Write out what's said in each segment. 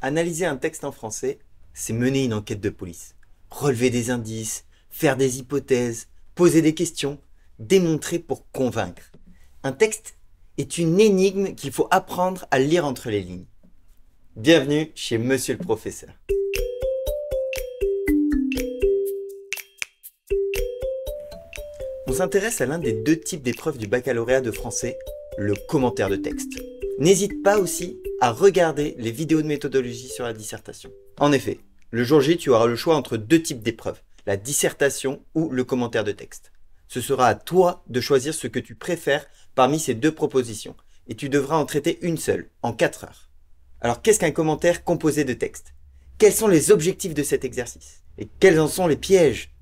Analyser un texte en français, c'est mener une enquête de police. Relever des indices, faire des hypothèses, poser des questions, démontrer pour convaincre. Un texte est une énigme qu'il faut apprendre à lire entre les lignes. Bienvenue chez Monsieur le Professeur. On s'intéresse à l'un des deux types d'épreuves du baccalauréat de français, le commentaire de texte. N'hésite pas aussi à regarder les vidéos de méthodologie sur la dissertation. En effet, le jour J, tu auras le choix entre deux types d'épreuves, la dissertation ou le commentaire de texte. Ce sera à toi de choisir ce que tu préfères parmi ces deux propositions, et tu devras en traiter une seule, en 4 heures. Alors qu'est-ce qu'un commentaire composé de texte? Quels sont les objectifs de cet exercice? Et quels en sont les pièges?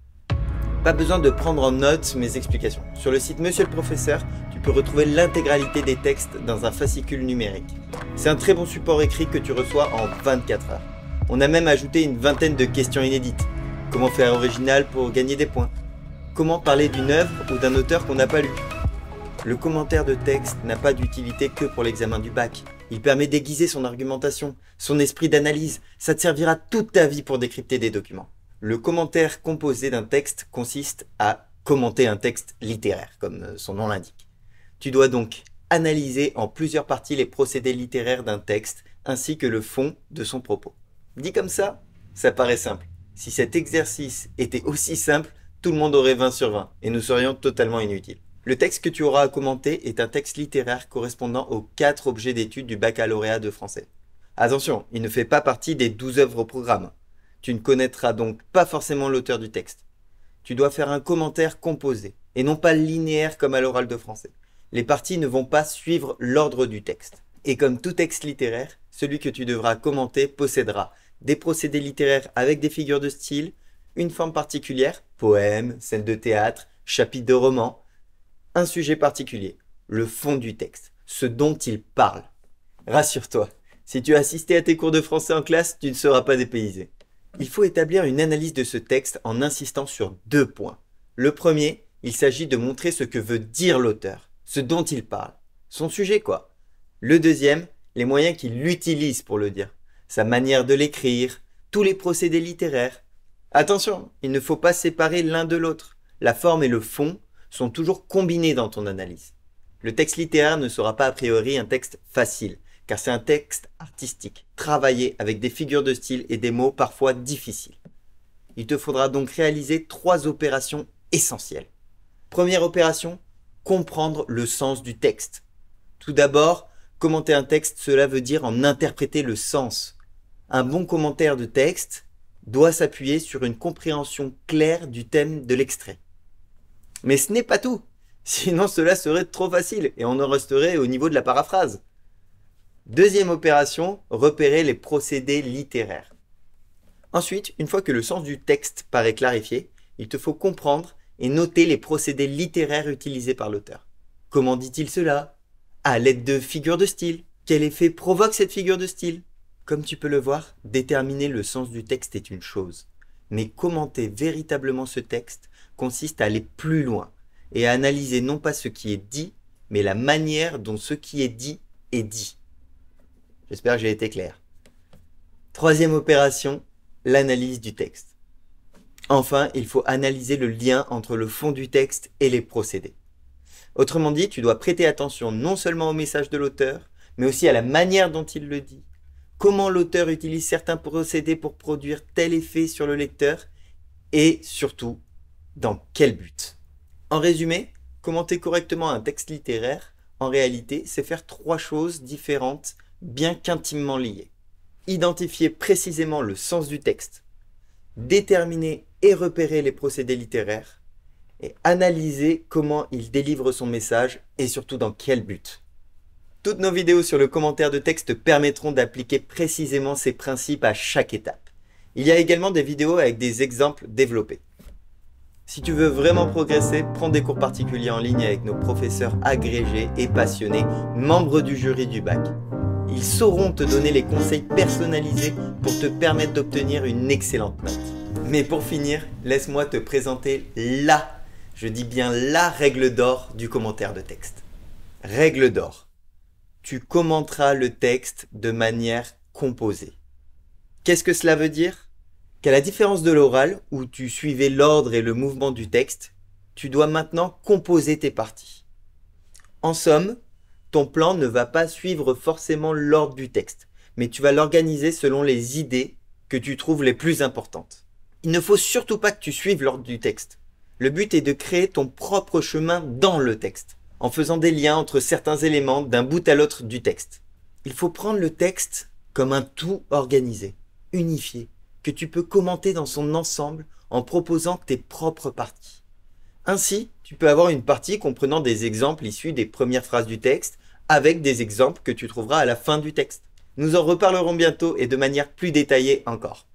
Pas besoin de prendre en note mes explications. Sur le site Monsieur le Professeur, tu peux retrouver l'intégralité des textes dans un fascicule numérique. C'est un très bon support écrit que tu reçois en 24 heures. On a même ajouté une vingtaine de questions inédites. Comment faire original pour gagner des points? Comment parler d'une œuvre ou d'un auteur qu'on n'a pas lu? Le commentaire de texte n'a pas d'utilité que pour l'examen du bac. Il permet d'aiguiser son argumentation, son esprit d'analyse. Ça te servira toute ta vie pour décrypter des documents. Le commentaire composé d'un texte consiste à commenter un texte littéraire, comme son nom l'indique. Tu dois donc analyser en plusieurs parties les procédés littéraires d'un texte, ainsi que le fond de son propos. Dit comme ça paraît simple. Si cet exercice était aussi simple, tout le monde aurait 20 sur 20, et nous serions totalement inutiles. Le texte que tu auras à commenter est un texte littéraire correspondant aux 4 objets d'étude du baccalauréat de français. Attention, il ne fait pas partie des 12 œuvres au programme. Tu ne connaîtras donc pas forcément l'auteur du texte. Tu dois faire un commentaire composé, et non pas linéaire comme à l'oral de français. Les parties ne vont pas suivre l'ordre du texte. Et comme tout texte littéraire, celui que tu devras commenter possédera des procédés littéraires avec des figures de style, une forme particulière, poème, scène de théâtre, chapitre de roman, un sujet particulier, le fond du texte, ce dont il parle. Rassure-toi, si tu as assisté à tes cours de français en classe, tu ne seras pas dépaysé. Il faut établir une analyse de ce texte en insistant sur 2 points. Le premier, il s'agit de montrer ce que veut dire l'auteur, ce dont il parle, son sujet quoi. Le deuxième, les moyens qu'il utilise pour le dire, sa manière de l'écrire, tous les procédés littéraires. Attention, il ne faut pas séparer l'un de l'autre. La forme et le fond sont toujours combinés dans ton analyse. Le texte littéraire ne sera pas a priori un texte facile, car c'est un texte artistique, travaillé avec des figures de style et des mots parfois difficiles. Il te faudra donc réaliser 3 opérations essentielles. Première opération, comprendre le sens du texte. Tout d'abord, commenter un texte, cela veut dire en interpréter le sens. Un bon commentaire de texte doit s'appuyer sur une compréhension claire du thème de l'extrait. Mais ce n'est pas tout, sinon cela serait trop facile et on en resterait au niveau de la paraphrase. Deuxième opération, repérer les procédés littéraires. Ensuite, une fois que le sens du texte paraît clarifié, il te faut comprendre et noter les procédés littéraires utilisés par l'auteur. Comment dit-il cela? À l'aide de figures de style. Quel effet provoque cette figure de style? Comme tu peux le voir, déterminer le sens du texte est une chose. Mais commenter véritablement ce texte consiste à aller plus loin et à analyser non pas ce qui est dit, mais la manière dont ce qui est dit est dit. J'espère que j'ai été clair. Troisième opération, l'analyse du texte. Enfin, il faut analyser le lien entre le fond du texte et les procédés. Autrement dit, tu dois prêter attention non seulement au message de l'auteur, mais aussi à la manière dont il le dit. Comment l'auteur utilise certains procédés pour produire tel effet sur le lecteur et surtout, dans quel but. En résumé, commenter correctement un texte littéraire, en réalité, c'est faire 3 choses différentes bien qu'intimement liées. Identifier précisément le sens du texte, déterminer et repérer les procédés littéraires, et analyser comment il délivre son message et surtout dans quel but. Toutes nos vidéos sur le commentaire de texte permettront d'appliquer précisément ces principes à chaque étape. Il y a également des vidéos avec des exemples développés. Si tu veux vraiment progresser, prends des cours particuliers en ligne avec nos professeurs agrégés et passionnés, membres du jury du bac. Ils sauront te donner les conseils personnalisés pour te permettre d'obtenir une excellente note. Mais pour finir, laisse-moi te présenter je dis bien la règle d'or du commentaire de texte. Règle d'or. Tu commenteras le texte de manière composée. Qu'est-ce que cela veut dire? Qu'à la différence de l'oral, où tu suivais l'ordre et le mouvement du texte, tu dois maintenant composer tes parties. En somme, ton plan ne va pas suivre forcément l'ordre du texte, mais tu vas l'organiser selon les idées que tu trouves les plus importantes. Il ne faut surtout pas que tu suives l'ordre du texte. Le but est de créer ton propre chemin dans le texte, en faisant des liens entre certains éléments d'un bout à l'autre du texte. Il faut prendre le texte comme un tout organisé, unifié, que tu peux commenter dans son ensemble en proposant tes propres parties. Ainsi, tu peux avoir une partie comprenant des exemples issus des premières phrases du texte, avec des exemples que tu trouveras à la fin du texte. Nous en reparlerons bientôt et de manière plus détaillée encore.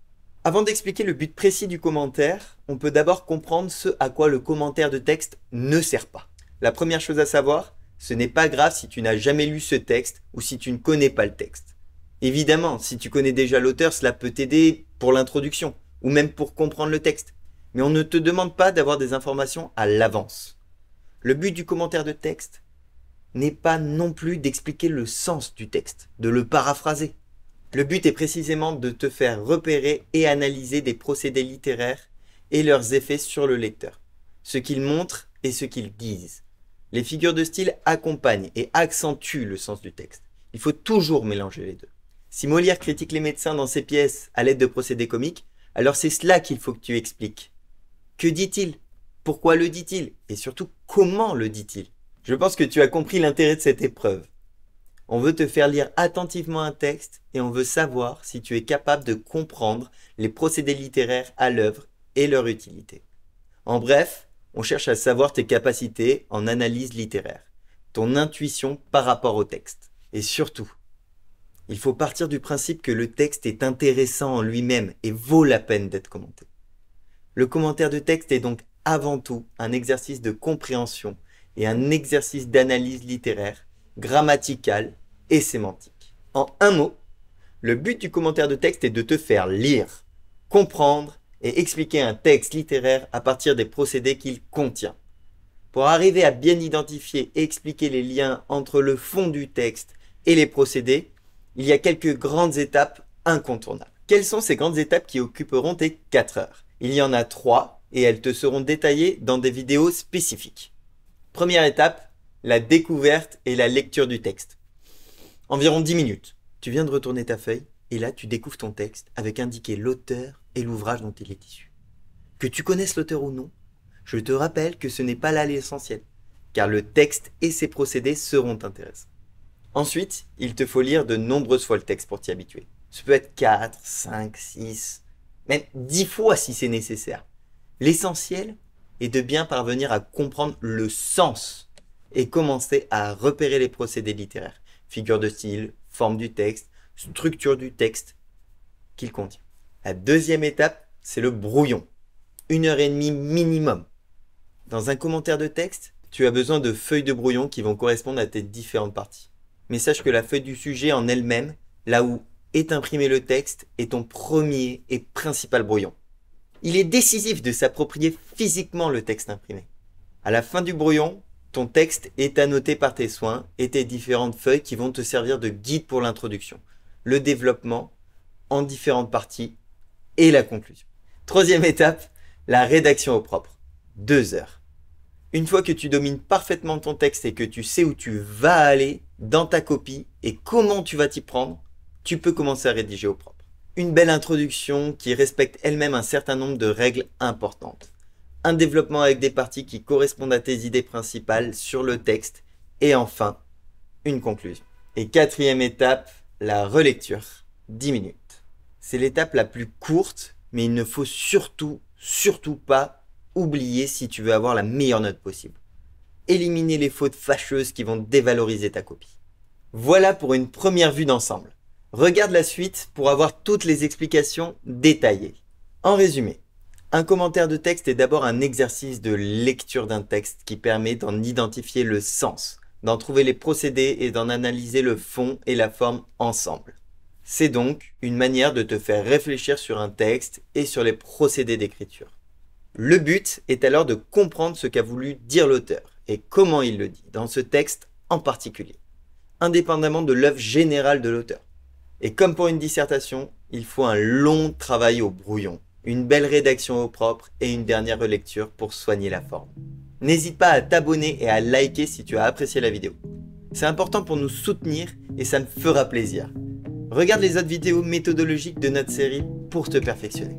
Avant d'expliquer le but précis du commentaire, on peut d'abord comprendre ce à quoi le commentaire de texte ne sert pas. La première chose à savoir, ce n'est pas grave si tu n'as jamais lu ce texte ou si tu ne connais pas le texte. Évidemment, si tu connais déjà l'auteur, cela peut t'aider pour l'introduction ou même pour comprendre le texte. Mais on ne te demande pas d'avoir des informations à l'avance. Le but du commentaire de texte n'est pas non plus d'expliquer le sens du texte, de le paraphraser. Le but est précisément de te faire repérer et analyser des procédés littéraires et leurs effets sur le lecteur, ce qu'ils montrent et ce qu'ils disent. Les figures de style accompagnent et accentuent le sens du texte. Il faut toujours mélanger les deux. Si Molière critique les médecins dans ses pièces à l'aide de procédés comiques, alors c'est cela qu'il faut que tu expliques. Que dit-il? Pourquoi le dit-il? Et surtout, comment le dit-il? Je pense que tu as compris l'intérêt de cette épreuve. On veut te faire lire attentivement un texte et on veut savoir si tu es capable de comprendre les procédés littéraires à l'œuvre et leur utilité. En bref, on cherche à savoir tes capacités en analyse littéraire, ton intuition par rapport au texte. Et surtout, il faut partir du principe que le texte est intéressant en lui-même et vaut la peine d'être commenté. Le commentaire de texte est donc avant tout un exercice de compréhension et un exercice d'analyse littéraire, grammaticale et sémantique. En un mot, le but du commentaire de texte est de te faire lire, comprendre et expliquer un texte littéraire à partir des procédés qu'il contient. Pour arriver à bien identifier et expliquer les liens entre le fond du texte et les procédés, il y a quelques grandes étapes incontournables. Quelles sont ces grandes étapes qui occuperont tes 4 heures? Il y en a 3 et elles te seront détaillées dans des vidéos spécifiques. Première étape, la découverte et la lecture du texte. Environ 10 minutes. Tu viens de retourner ta feuille et là tu découvres ton texte avec indiqué l'auteur et l'ouvrage dont il est issu. Que tu connaisses l'auteur ou non, je te rappelle que ce n'est pas là l'essentiel, car le texte et ses procédés seront intéressants. Ensuite, il te faut lire de nombreuses fois le texte pour t'y habituer. Ce peut être 4, 5, 6, même 10 fois si c'est nécessaire. L'essentiel est de bien parvenir à comprendre le sens et commencer à repérer les procédés littéraires, figure de style, forme du texte, structure du texte qu'il contient. La deuxième étape, c'est le brouillon. 1h30 minimum. Dans un commentaire de texte, tu as besoin de feuilles de brouillon qui vont correspondre à tes différentes parties. Mais sache que la feuille du sujet en elle-même, là où est imprimé le texte, est ton premier et principal brouillon. Il est décisif de s'approprier physiquement le texte imprimé. À la fin du brouillon, ton texte est annoté par tes soins et tes différentes feuilles qui vont te servir de guide pour l'introduction, le développement en différentes parties et la conclusion. Troisième étape, la rédaction au propre. 2 heures. Une fois que tu domines parfaitement ton texte et que tu sais où tu vas aller dans ta copie et comment tu vas t'y prendre, tu peux commencer à rédiger au propre. Une belle introduction qui respecte elle-même un certain nombre de règles importantes. Un développement avec des parties qui correspondent à tes idées principales sur le texte. Et enfin, une conclusion. Et quatrième étape, la relecture. 10 minutes. C'est l'étape la plus courte, mais il ne faut surtout pas oublier si tu veux avoir la meilleure note possible. Éliminer les fautes fâcheuses qui vont dévaloriser ta copie. Voilà pour une première vue d'ensemble. Regarde la suite pour avoir toutes les explications détaillées. En résumé, un commentaire de texte est d'abord un exercice de lecture d'un texte qui permet d'en identifier le sens, d'en trouver les procédés et d'en analyser le fond et la forme ensemble. C'est donc une manière de te faire réfléchir sur un texte et sur les procédés d'écriture. Le but est alors de comprendre ce qu'a voulu dire l'auteur et comment il le dit dans ce texte en particulier, indépendamment de l'œuvre générale de l'auteur. Et comme pour une dissertation, il faut un long travail au brouillon, une belle rédaction au propre et une dernière relecture pour soigner la forme. N'hésite pas à t'abonner et à liker si tu as apprécié la vidéo. C'est important pour nous soutenir et ça me fera plaisir. Regarde les autres vidéos méthodologiques de notre série pour te perfectionner.